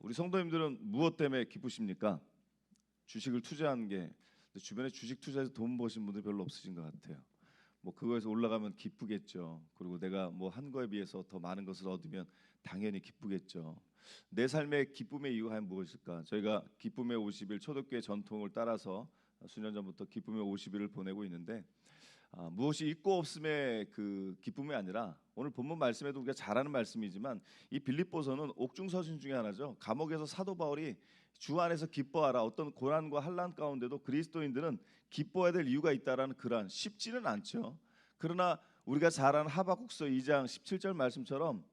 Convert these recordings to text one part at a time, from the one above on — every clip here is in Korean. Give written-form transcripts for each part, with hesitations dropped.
우리 성도님들은 무엇 때문에 기쁘십니까? 주식을 투자하는 게 주변에 주식 투자해서 돈 버신 분들이 별로 없으신 것 같아요. 뭐 그거에서 올라가면 기쁘겠죠. 그리고 내가 뭐 한 거에 비해서 더 많은 것을 얻으면 당연히 기쁘겠죠. 내 삶의 기쁨의 이유가 무엇일까? 저희가 기쁨의 50일 초대교회 전통을 따라서 수년 전부터 기쁨의 50일을 보내고 있는데 무엇이 있고 없음의 그 기쁨이 아니라 오늘 본문 말씀에도 우리가 잘 아는 말씀이지만 이 빌립보서는 옥중서신 중에 하나죠. 감옥에서 사도 바울이 주 안에서 기뻐하라, 어떤 고난과 환난 가운데도 그리스도인들은 기뻐해야 될 이유가 있다라는 그러한 쉽지는 않죠. 그러나 우리가 잘 아는 하박국서 2장 17절 말씀처럼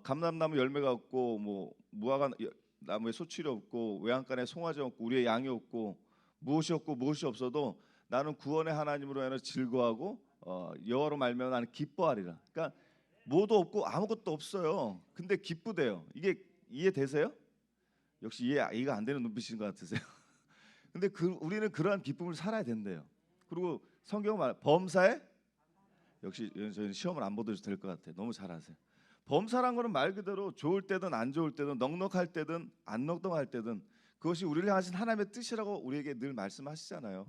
감람나무 열매가 없고 뭐 무화과 나무에 소출이 없고 외양간에 송아지 없고 우리의 양이 없고 무엇이 없고 무엇이 없어도 나는 구원의 하나님으로 인해 즐거워하고 여호와로 말미암아 나는 기뻐하리라. 그러니까 뭐도 없고 아무것도 없어요. 근데 기쁘대요. 이게 이해되세요? 역시 이해가 안 되는 눈빛인 것 같으세요? 근데 우리는 그러한 기쁨을 살아야 된대요. 그리고 성경 말 범사에 역시 저희는 시험을 안 보셔도 될 것 같아요. 너무 잘하세요. 범사란 거는 말 그대로 좋을 때든 안 좋을 때든 넉넉할 때든 안 넉넉할 때든 그것이 우리를 향하신 하나님의 뜻이라고 우리에게 늘 말씀하시잖아요.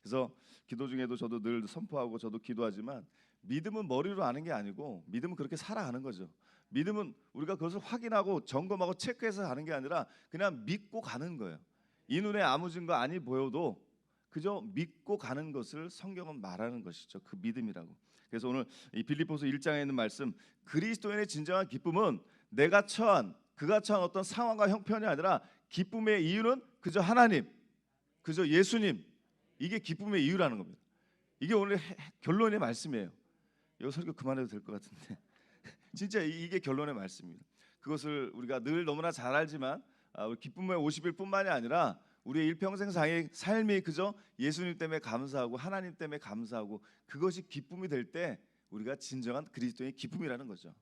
그래서 기도 중에도 저도 늘 선포하고 저도 기도하지만 믿음은 머리로 아는 게 아니고 믿음은 그렇게 살아가는 거죠. 믿음은 우리가 그것을 확인하고 점검하고 체크해서 가는 게 아니라 그냥 믿고 가는 거예요. 이 눈에 아무 증거 아니 보여도 그저 믿고 가는 것을 성경은 말하는 것이죠. 그 믿음이라고. 그래서 오늘 이 빌립보서 1장에 있는 말씀, 그리스도인의 진정한 기쁨은 그가 처한 어떤 상황과 형편이 아니라 기쁨의 이유는 그저 하나님, 그저 예수님. 이게 기쁨의 이유라는 겁니다. 이게 오늘 결론의 말씀이에요. 이거 설교 그만해도 될 것 같은데 진짜 이게 결론의 말씀입니다. 그것을 우리가 늘 너무나 잘 알지만 기쁨의 50일뿐만이 아니라 우리의 일평생 삶이 그저 예수님 때문에 감사하고 하나님 때문에 감사하고 그것이 기쁨이 될 때 우리가 진정한 그리스도의 기쁨이라는 거죠.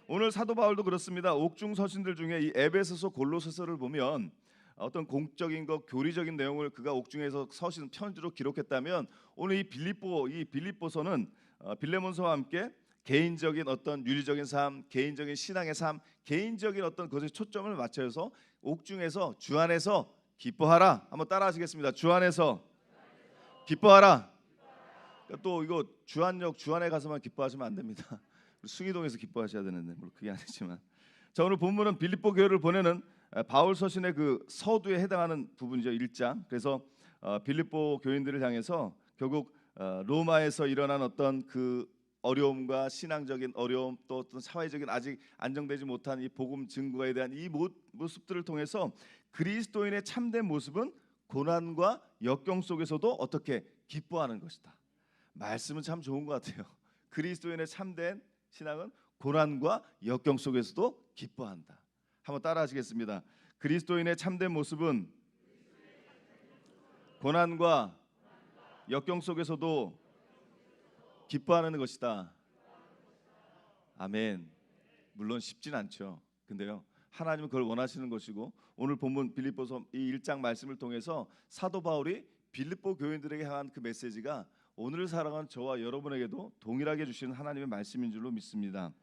오늘 사도 바울도 그렇습니다. 옥중 서신들 중에 이 에베소서 골로새서를 보면 어떤 공적인 것 교리적인 내용을 그가 옥중에서 서신 편지로 기록했다면 오늘 이 빌립보서는 빌레몬서와 함께 개인적인 어떤 윤리적인 삶, 개인적인 신앙의 삶, 개인적인 어떤 것에 초점을 맞춰서 옥중에서 주 안에서 기뻐하라. 한번 따라하시겠습니다. 주 안에서 기뻐하라. 또 이거 주안역 주안에 가서만 기뻐하시면 안 됩니다. 숭이동에서 기뻐하셔야 되는데 물론 그게 아니지만 자 오늘 본문은 빌립보 교회를 보내는 바울 서신의 그 서두에 해당하는 부분이죠. 1장. 그래서 빌립보 교인들을 향해서 결국 로마에서 일어난 어떤 그 어려움과 신앙적인 어려움 또 어떤 사회적인 아직 안정되지 못한 이 복음 증거에 대한 이 모습들을 통해서 그리스도인의 참된 모습은 고난과 역경 속에서도 어떻게 기뻐하는 것이다. 말씀은 참 좋은 것 같아요. 그리스도인의 참된 신앙은 고난과 역경 속에서도 기뻐한다. 한번 따라하시겠습니다. 그리스도인의 참된 모습은 고난과 역경 속에서도 기뻐하는 것이다. 아멘. 물론 쉽진 않죠. 근데요. 하나님은 그걸 원하시는 것이고 오늘 본문 빌립보서 이 1장 말씀을 통해서 사도 바울이 빌립보 교인들에게 향한 그 메시지가 오늘을 살아가는 저와 여러분에게도 동일하게 주시는 하나님의 말씀인 줄로 믿습니다.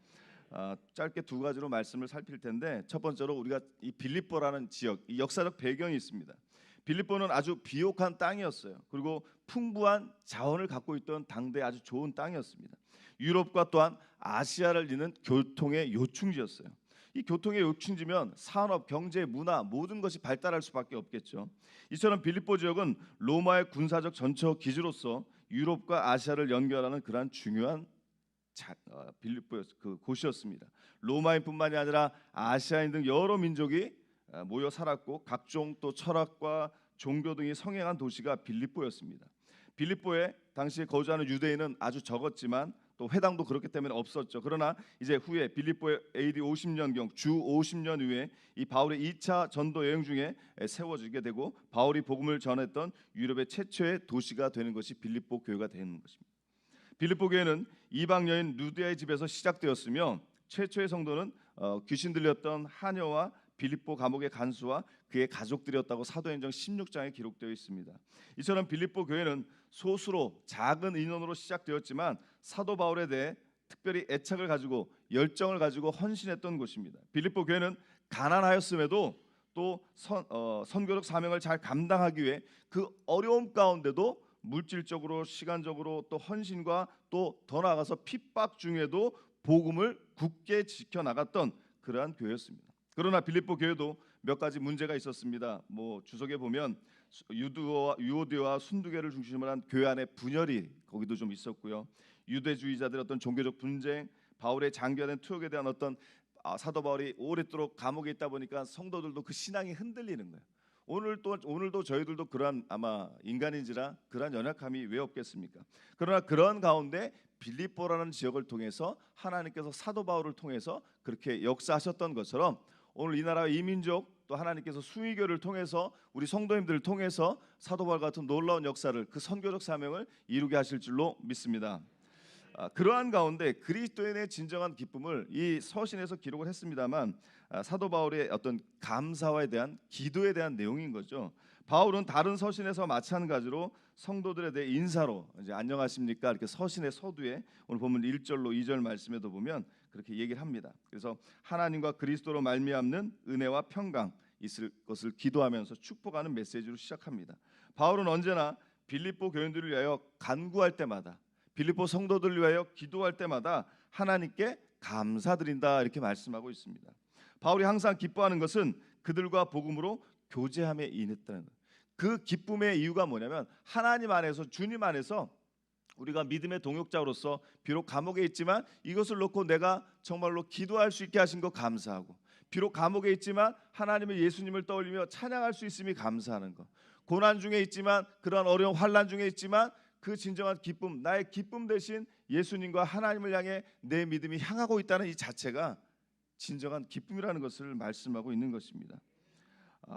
짧게 두 가지로 말씀을 살필 텐데 첫 번째로 우리가 이 빌립보라는 지역, 이 역사적 배경이 있습니다. 빌립보는 아주 비옥한 땅이었어요. 그리고 풍부한 자원을 갖고 있던 당대 아주 좋은 땅이었습니다. 유럽과 또한 아시아를 잇는 교통의 요충지였어요. 이 교통의 요충지면 산업, 경제, 문화 모든 것이 발달할 수밖에 없겠죠. 이처럼 빌립보 지역은 로마의 군사적 전처 기지로서 유럽과 아시아를 연결하는 그러한 중요한 빌립보 그 곳이었습니다. 로마인뿐만이 아니라 아시아인 등 여러 민족이 모여 살았고 각종 또 철학과 종교 등이 성행한 도시가 빌립보였습니다. 빌립보에 당시에 거주하는 유대인은 아주 적었지만 또 회당도 그렇기 때문에 없었죠. 그러나 이제 후에 빌립보의 AD 50년경 주 50년 후에 이 바울의 2차 전도 여행 중에 세워지게 되고 바울이 복음을 전했던 유럽의 최초의 도시가 되는 것이 빌립보 교회가 되는 것입니다. 빌립보 교회는 이방 여인 루디아의 집에서 시작되었으며 최초의 성도는 귀신 들렸던 하녀와 빌립보 감옥의 간수와 그의 가족들이었다고 사도행전 16장에 기록되어 있습니다. 이처럼 빌립보 교회는 소수로 작은 인원으로 시작되었지만 사도 바울에 대해 특별히 애착을 가지고 열정을 가지고 헌신했던 곳입니다. 빌립보 교회는 가난하였음에도 또 선교적 사명을 잘 감당하기 위해 그 어려움 가운데도 물질적으로 시간적으로 또 헌신과 또 더 나아가서 핍박 중에도 복음을 굳게 지켜나갔던 그러한 교회였습니다. 그러나 빌립보 교회도 몇 가지 문제가 있었습니다. 뭐 주석에 보면 유오디와 순두개를 중심으로 한 교회 안에 분열이 거기도 좀 있었고요. 유대주의자들의 어떤 종교적 분쟁, 바울의 장기화된 투역에 대한 어떤 사도 바울이 오랫도록 감옥에 있다 보니까 성도들도 그 신앙이 흔들리는 거예요. 오늘도 저희들도 그러한 아마 인간인지라 그러한 연약함이 왜 없겠습니까? 그러나 그런 가운데 빌립보라는 지역을 통해서 하나님께서 사도 바울을 통해서 그렇게 역사하셨던 것처럼 오늘 이 나라의 이민족 또 하나님께서 수의교를 통해서 우리 성도님들을 통해서 사도 바울 같은 놀라운 역사를 그 선교적 사명을 이루게 하실 줄로 믿습니다. 그러한 가운데 그리스도인의 진정한 기쁨을 이 서신에서 기록을 했습니다만 사도 바울의 어떤 감사에 대한 기도에 대한 내용인 거죠. 바울은 다른 서신에서 마찬가지로 성도들에 대해 인사로 이제 안녕하십니까 이렇게 서신의 서두에 오늘 보면 1절로 2절 말씀에도 보면 그렇게 얘기를 합니다. 그래서 하나님과 그리스도로 말미암는 은혜와 평강 있을 것을 기도하면서 축복하는 메시지로 시작합니다. 바울은 언제나 빌립보 교인들을 위하여 간구할 때마다 빌립보 성도들을 위하여 기도할 때마다 하나님께 감사드린다 이렇게 말씀하고 있습니다. 바울이 항상 기뻐하는 것은 그들과 복음으로 교제함에 인했다는 것. 그 기쁨의 이유가 뭐냐면 하나님 안에서 주님 안에서 우리가 믿음의 동역자로서 비록 감옥에 있지만 이것을 놓고 내가 정말로 기도할 수 있게 하신 것 감사하고 비록 감옥에 있지만 하나님의 예수님을 떠올리며 찬양할 수 있음이 감사하는 것. 고난 중에 있지만 그런 어려운 환난 중에 있지만 그 진정한 기쁨, 나의 기쁨 대신 예수님과 하나님을 향해 내 믿음이 향하고 있다는 이 자체가 진정한 기쁨이라는 것을 말씀하고 있는 것입니다.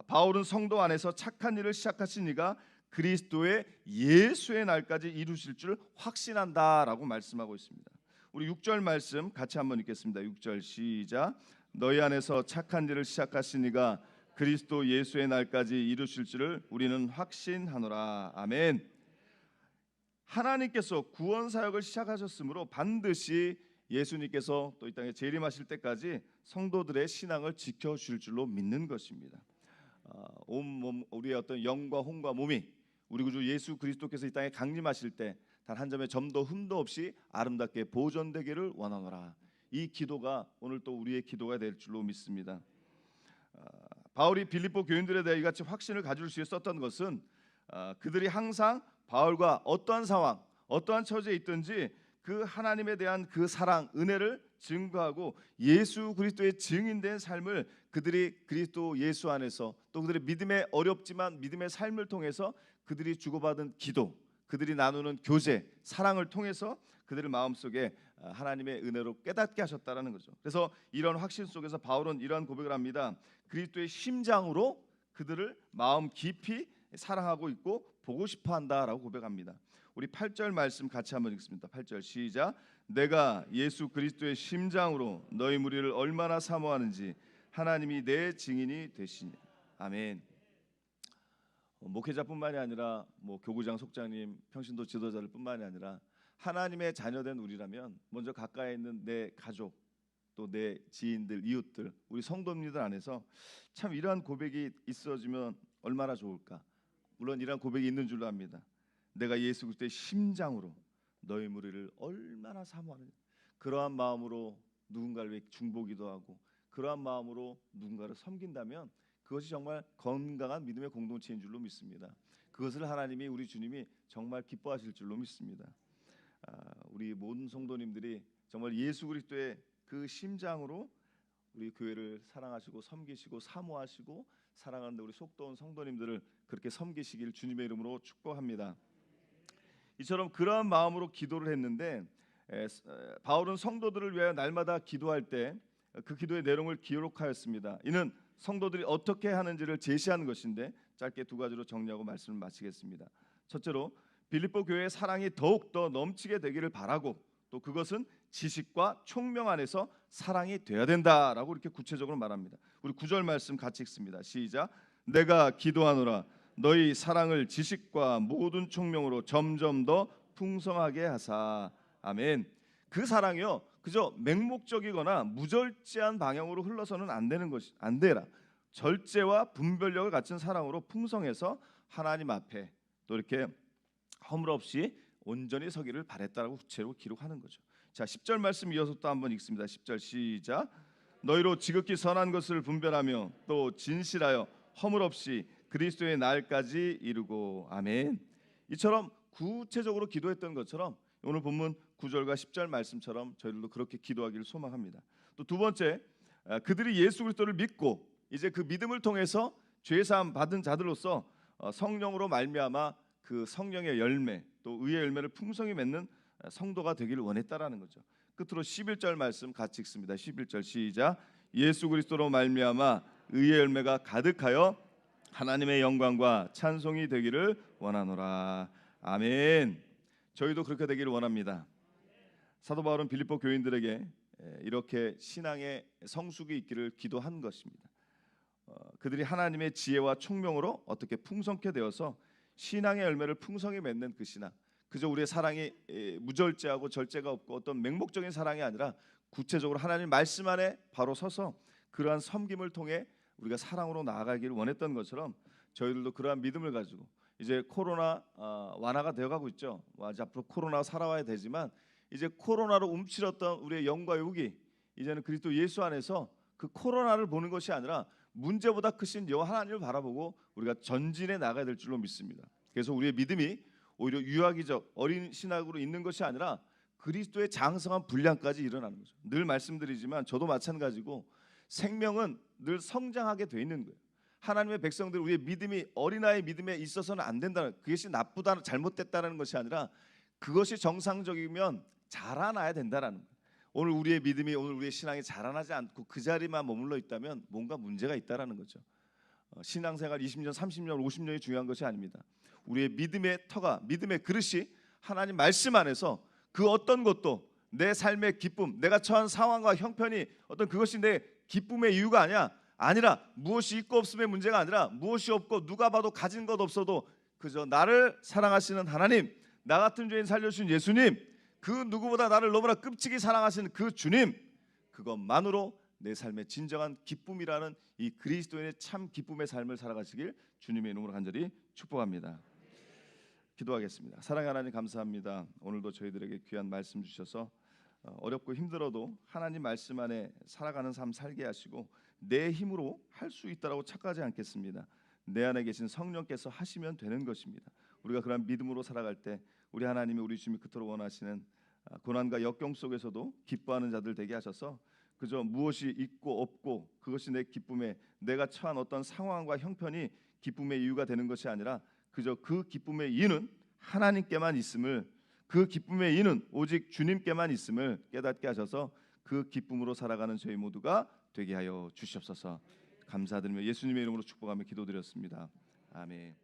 바울은 성도 안에서 착한 일을 시작하신 이가 그리스도의 예수의 날까지 이루실 줄 확신한다라고 말씀하고 있습니다. 우리 6절 말씀 같이 한번 읽겠습니다. 6절 시작. 너희 안에서 착한 일을 시작하신 이가 그리스도 예수의 날까지 이루실 줄을 우리는 확신하노라. 아멘. 하나님께서 구원 사역을 시작하셨으므로 반드시 예수님께서 또 이 땅에 재림하실 때까지 성도들의 신앙을 지켜주실 줄로 믿는 것입니다. 온몸 우리의 어떤 영과 혼과 몸이 우리 구주 예수 그리스도께서 이 땅에 강림하실 때 단 한 점의 점도 흠도 없이 아름답게 보존되기를 원하노라. 이 기도가 오늘 또 우리의 기도가 될 줄로 믿습니다. 바울이 빌립보 교인들에 대해 이같이 확신을 가질 수 있었던 것은 그들이 항상 바울과 어떠한 상황, 어떠한 처지에 있든지 그 하나님에 대한 그 사랑, 은혜를 증거하고 예수 그리스도의 증인된 삶을 그들이 그리스도 예수 안에서 또 그들의 믿음의 어렵지만 믿음의 삶을 통해서 그들이 주고받은 기도, 그들이 나누는 교제, 사랑을 통해서 그들의 마음속에 하나님의 은혜로 깨닫게 하셨다라는 거죠. 그래서 이런 확신 속에서 바울은 이러한 고백을 합니다. 그리스도의 심장으로 그들을 마음 깊이 사랑하고 있고 보고 싶어한다라고 고백합니다. 우리 8절 말씀 같이 한번 읽습니다. 8절 시작. 내가 예수 그리스도의 심장으로 너희 무리를 얼마나 사모하는지 하나님이 내 증인이 되시니. 아멘. 목회자뿐만이 아니라 교구장 속장님, 평신도 지도자들 뿐만이 아니라 하나님의 자녀된 우리라면 먼저 가까이 있는 내 가족 또 내 지인들, 이웃들, 우리 성도님들 안에서 참 이러한 고백이 있어지면 얼마나 좋을까. 물론 이러한 고백이 있는 줄로 압니다. 내가 예수 그리스도의 심장으로 너희 무리를 얼마나 사모하느냐. 그러한 마음으로 누군가를 위해 중보기도 하고 그러한 마음으로 누군가를 섬긴다면 그것이 정말 건강한 믿음의 공동체인 줄로 믿습니다. 그것을 하나님이 우리 주님이 정말 기뻐하실 줄로 믿습니다. 우리 모든 성도님들이 정말 예수 그리스도의 그 심장으로 우리 교회를 사랑하시고 섬기시고 사모하시고 사랑하는 우리 속도원 성도님들을 그렇게 섬기시길 주님의 이름으로 축복합니다. 이처럼 그러한 마음으로 기도를 했는데 바울은 성도들을 위하여 날마다 기도할 때 그 기도의 내용을 기록하였습니다. 이는 성도들이 어떻게 하는지를 제시하는 것인데 짧게 두 가지로 정리하고 말씀을 마치겠습니다. 첫째로 빌립보 교회의 사랑이 더욱 더 넘치게 되기를 바라고 또 그것은 지식과 총명 안에서 사랑이 되어야 된다라고 이렇게 구체적으로 말합니다. 우리 9절 말씀 같이 읽습니다. 시작. 내가 기도하노라 너희 사랑을 지식과 모든 총명으로 점점 더 풍성하게 하사. 아멘. 그 사랑이요 그저 맹목적이거나 무절제한 방향으로 흘러서는 안 되는 것이 안 되라. 절제와 분별력을 갖춘 사랑으로 풍성해서 하나님 앞에 또 이렇게 허물 없이 온전히 서기를 바랬다라고 구체로 기록하는 거죠. 자, 10절 말씀 이어서 또 한번 읽습니다. 10절 시작. 너희로 지극히 선한 것을 분별하며 또 진실하여 허물 없이 그리스도의 날까지 이루고. 아멘. 이처럼 구체적으로 기도했던 것처럼 오늘 본문 9절과 10절 말씀처럼 저희들도 그렇게 기도하기를 소망합니다. 또 두 번째, 그들이 예수 그리스도를 믿고 이제 그 믿음을 통해서 죄 사함 받은 자들로서 성령으로 말미암아 그 성령의 열매 또 의의 열매를 풍성히 맺는 성도가 되기를 원했다라는 거죠. 끝으로 11절 말씀 같이 읽습니다. 11절 시작. 예수 그리스도로 말미암아 의의 열매가 가득하여 하나님의 영광과 찬송이 되기를 원하노라. 아멘. 저희도 그렇게 되기를 원합니다. 사도 바울은 빌립보 교인들에게 이렇게 신앙의 성숙이 있기를 기도한 것입니다. 그들이 하나님의 지혜와 총명으로 어떻게 풍성케 되어서 신앙의 열매를 풍성히 맺는 그 신앙, 그저 우리의 사랑이 무절제하고 절제가 없고 어떤 맹목적인 사랑이 아니라 구체적으로 하나님 말씀 안에 바로 서서 그러한 섬김을 통해 우리가 사랑으로 나아가기를 원했던 것처럼 저희들도 그러한 믿음을 가지고 이제 코로나 완화가 되어가고 있죠. 이제 앞으로 코로나 살아와야 되지만 이제 코로나로 움츠렸던 우리의 영과 육이 이제는 그리스도 예수 안에서 그 코로나를 보는 것이 아니라 문제보다 크신 여호와 하나님을 바라보고 우리가 전진해 나가야 될 줄로 믿습니다. 그래서 우리의 믿음이 오히려 유아기적 어린 신학으로 있는 것이 아니라 그리스도의 장성한 분량까지 일어나는 거죠. 늘 말씀드리지만 저도 마찬가지고 생명은 늘 성장하게 돼 있는 거예요. 하나님의 백성들 우리의 믿음이 어린아이 믿음에 있어서는 안 된다는, 그것이 나쁘다 잘못됐다는 것이 아니라 그것이 정상적이면 자라나야 된다라는 거예요. 오늘 우리의 믿음이 오늘 우리의 신앙이 자라나지 않고 그 자리만 머물러 있다면 뭔가 문제가 있다라는 거죠. 신앙생활 20년, 30년, 50년이 중요한 것이 아닙니다. 우리의 믿음의 터가, 믿음의 그릇이 하나님 말씀 안에서 그 어떤 것도 내 삶의 기쁨, 내가 처한 상황과 형편이 어떤 그것이 내 기쁨의 이유가 아니라 무엇이 있고 없음의 문제가 아니라 무엇이 없고 누가 봐도 가진 것 없어도 그저 나를 사랑하시는 하나님, 나 같은 죄인 살려주신 예수님, 그 누구보다 나를 너무나 끔찍이 사랑하시는 그 주님, 그것만으로 내 삶의 진정한 기쁨이라는 이 그리스도인의 참 기쁨의 삶을 살아가시길 주님의 이름으로 간절히 축복합니다. 기도하겠습니다. 사랑의 하나님 감사합니다. 오늘도 저희들에게 귀한 말씀 주셔서 어렵고 힘들어도 하나님 말씀 안에 살아가는 삶 살게 하시고 내 힘으로 할 수 있다라고 착각하지 않겠습니다. 내 안에 계신 성령께서 하시면 되는 것입니다. 우리가 그런 믿음으로 살아갈 때 우리 하나님이 우리 주님이 그토록 원하시는 고난과 역경 속에서도 기뻐하는 자들 되게 하셔서 그저 무엇이 있고 없고 그것이 내 기쁨에 내가 처한 어떤 상황과 형편이 기쁨의 이유가 되는 것이 아니라 그저 그 기쁨의 이유는 하나님께만 있음을, 그 기쁨의 이유는 오직 주님께만 있음을 깨닫게 하셔서 그 기쁨으로 살아가는 저희 모두가 되게 하여 주시옵소서. 감사드리며 예수님의 이름으로 축복하며 기도드렸습니다. 아멘.